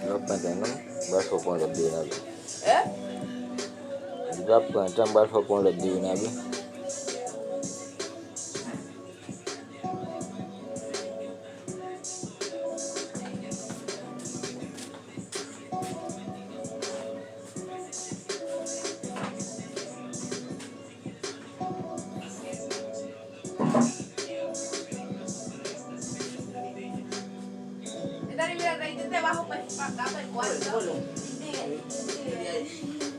Bapak jangan baso pun lebih nabi. Eh? Bapak jangan baso pun lebih nabi. Dari bilang dari itu bajo pues para acá para el cuarto. Sí, sí.